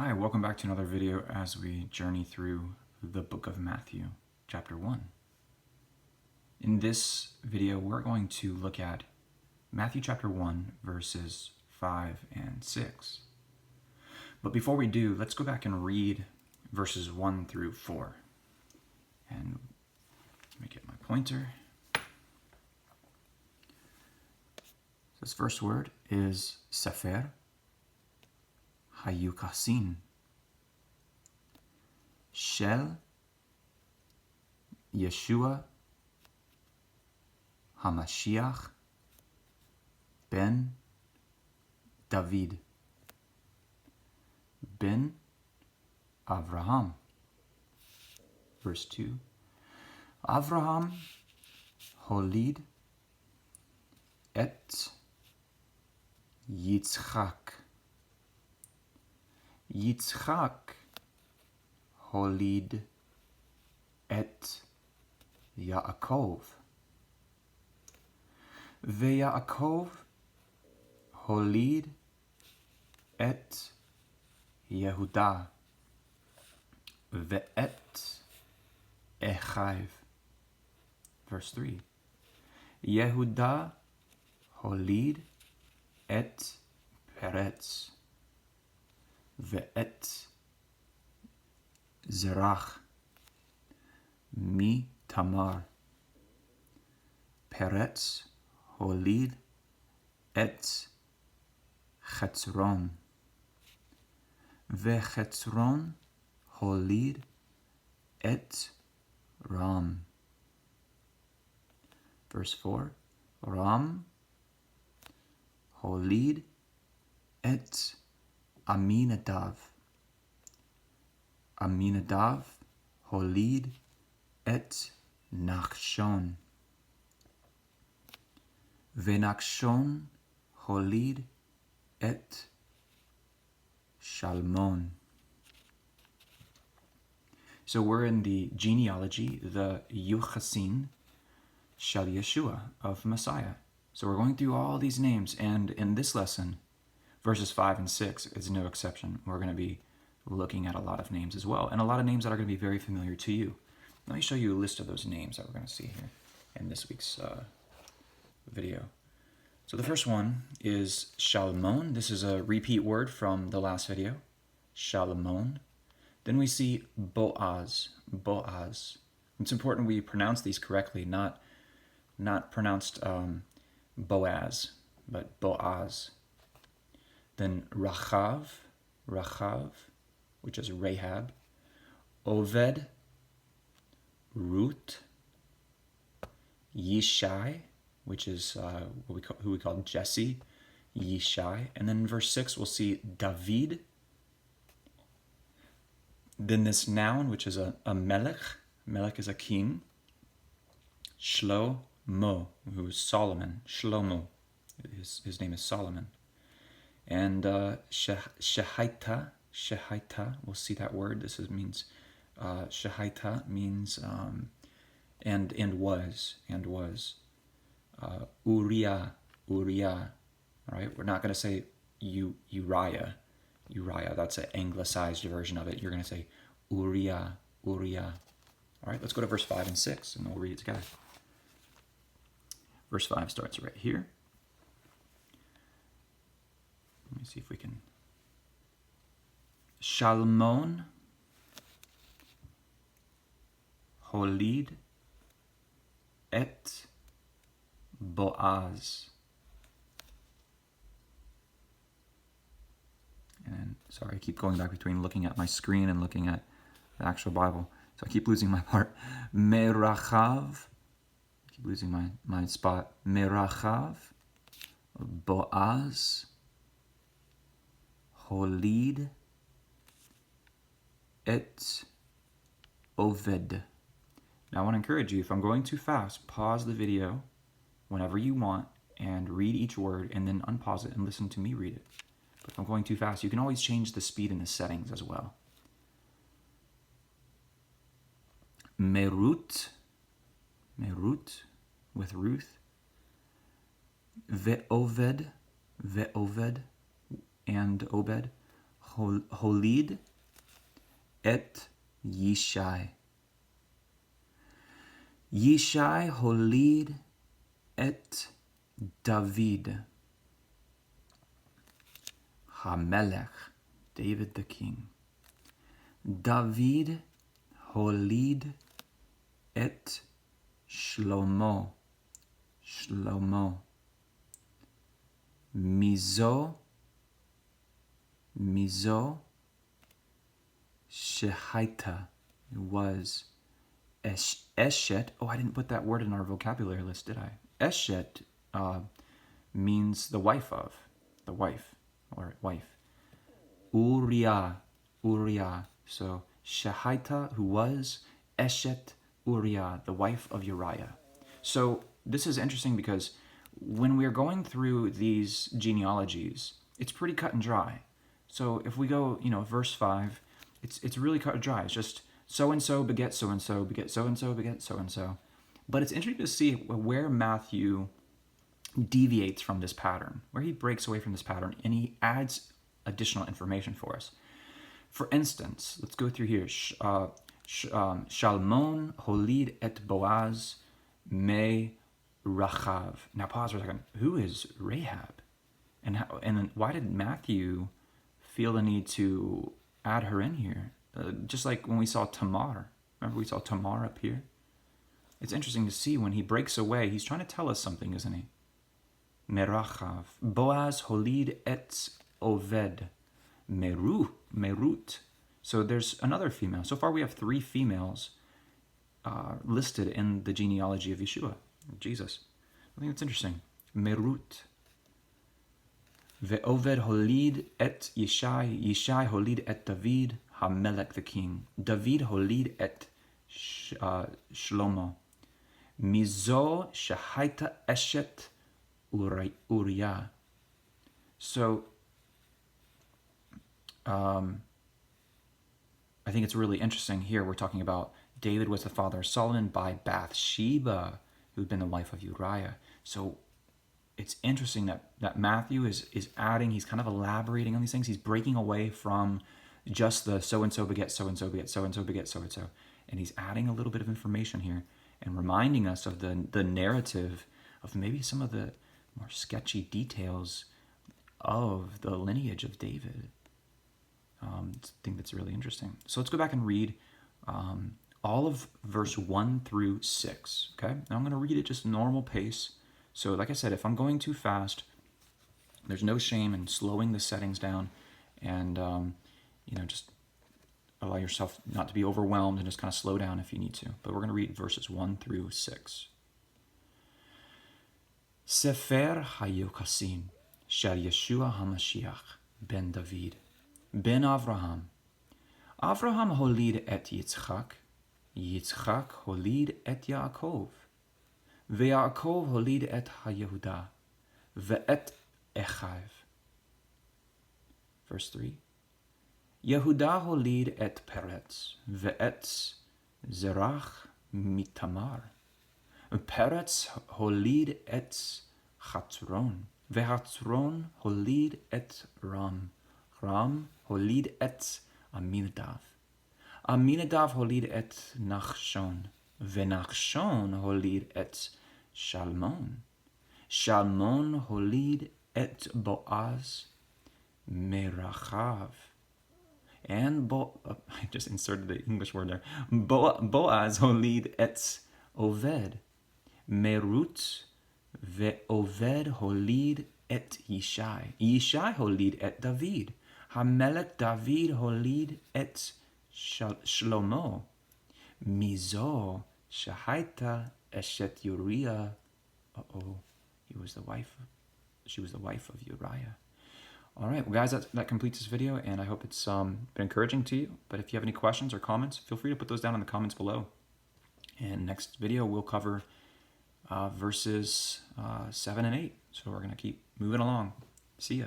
Hi, welcome back to another video as we journey through the book of Matthew, chapter 1. In this video, we're going to look at Matthew chapter 1, verses 5 and 6. But before we do, let's go back and read verses 1 through 4. And let me get my pointer. This first word is Sefer Hayukasin Shel Yeshua HaMashiach Ben David Ben Avraham. Verse 2. Avraham holid et Yitzchak. Yitzchak holid et Yaakov. Ve'Yaakov holid et Yehuda. Ve'et Echaiv. Verse 3. Yehuda holid et Peretz. Ve'et Zerach mi Tamar. Peretz holid et Chetzron. Ve'Chetzron holid et Ram. Verse 4. Ram holid et Aminadav. Aminadav holid et Nachshon. Ve'Nachshon holid et Shalmon. So we're in the genealogy, the Yuchasin Shel Yeshua, of Messiah. So we're going through all these names, and in this lesson, verses 5 and 6 is no exception. We're going to be looking at a lot of names as well, and a lot of names that are going to be very familiar to you. Let me show you a list of those names that we're going to see here in this week's video. So the first one is Shalmon. This is a repeat word from the last video, Shalmon. Then we see Boaz, Boaz. It's important we pronounce these correctly, not pronounced Boaz, but Boaz. Then Rachav, Rachav, which is Rahab. Oved, Ruth. Yishai, which is who we call Jesse, Yishai. And then in verse 6, we'll see David. Then this noun, which is a melech. Melech is a king. Shlomo, who is Solomon. Shlomo, his name is Solomon. And Shehaita, we'll see that word. This means Shehaita means and was. Uriah. All right, we're not going to say Uriah. That's an anglicized version of it. You're going to say Uriah. All right, let's go to verse 5 and 6, and we'll read it together. Verse 5 starts right here. Let me see if we can. Shalmon holid et Boaz. And sorry, I keep going back between looking at my screen and looking at the actual Bible. So I keep losing my part. Merachav. I keep losing my spot. Merachav. Boaz. Holid et Oved. Now I want to encourage you, if I'm going too fast, pause the video whenever you want and read each word, and then unpause it and listen to me read it. But if I'm going too fast, you can always change the speed in the settings as well. Merut with Ruth. Ve'oved and Obed. Holid et Yishai. Yishai holid et David. Hamelech, David the king. David holid et Shlomo. Shlomo. Mizo Shehaita was Eshet. Oh, I didn't put that word in our vocabulary list, did I? Eshet means the wife of, the wife, or wife. Uriah. So Shehaita, who was Eshet Uriah, the wife of Uriah. So this is interesting because when we're going through these genealogies, it's pretty cut and dry. So if we go, verse 5, it's really cut and dry. It's just so-and-so beget so-and-so, beget so-and-so, beget so-and-so. But it's interesting to see where Matthew deviates from this pattern, where he breaks away from this pattern, and he adds additional information for us. For instance, let's go through here. Shalmon holid et Boaz me Rachav. Now pause for a second. Who is Rahab? And why did Matthew feel the need to add her in here? Just like when we saw Tamar. Remember we saw Tamar up here? It's interesting to see when he breaks away, he's trying to tell us something, isn't he? Merachav. Boaz holid et Oved. Merut. So there's another female. So far we have 3 females listed in the genealogy of Yeshua, Jesus. I think that's interesting. Merut. Ve'oved holid et Yishai. Yishai holid et David, Hamelech the king. David holid et Shlomo. Mizo shehaita eshet Uriah. So, I think it's really interesting here. We're talking about David was the father of Solomon by Bathsheba, who'd been the wife of Uriah. So it's interesting that Matthew is adding, he's kind of elaborating on these things. He's breaking away from just the so-and-so beget so-and-so beget so-and-so beget so-and-so. And he's adding a little bit of information here and reminding us of the narrative of maybe some of the more sketchy details of the lineage of David. I think that's really interesting. So let's go back and read all of verse 1 through 6. Okay, now I'm going to read it just normal pace. So like I said, if I'm going too fast, there's no shame in slowing the settings down and, just allow yourself not to be overwhelmed and just kind of slow down if you need to. But we're going to read verses 1 through 6. Sefer HaYochasin Shel Yeshua HaMashiach ben David ben Avraham. Avraham holid et Yitzchak. Yitzchak holid et Yaakov. Ve'Yaakov holid et HaYehuda. Ve'et Echav. Verse 3. Yehuda holid et Peretz. Ve'et Zerach mitamar. Peretz holid et Chatzron. Ve'Chatzron holid et Ram. Ram holid et Aminadav. Aminadav holid et Nachshon. Ve'Nachshon holid et Shalmon. Shalmon holid et Boaz Merachav. And I just inserted the English word there. Boaz holid et Oved. Merut ve'Oved holid et Yishai. Yishai holid et David. Hamelech David holid et Shlomo. Mizo shehaita eshet Uriah. She was the wife of Uriah. All right, well, guys, that completes this video, and I hope it's been encouraging to you. But if you have any questions or comments, feel free to put those down in the comments below. And next video, we'll cover verses 7 and 8. So we're going to keep moving along. See ya.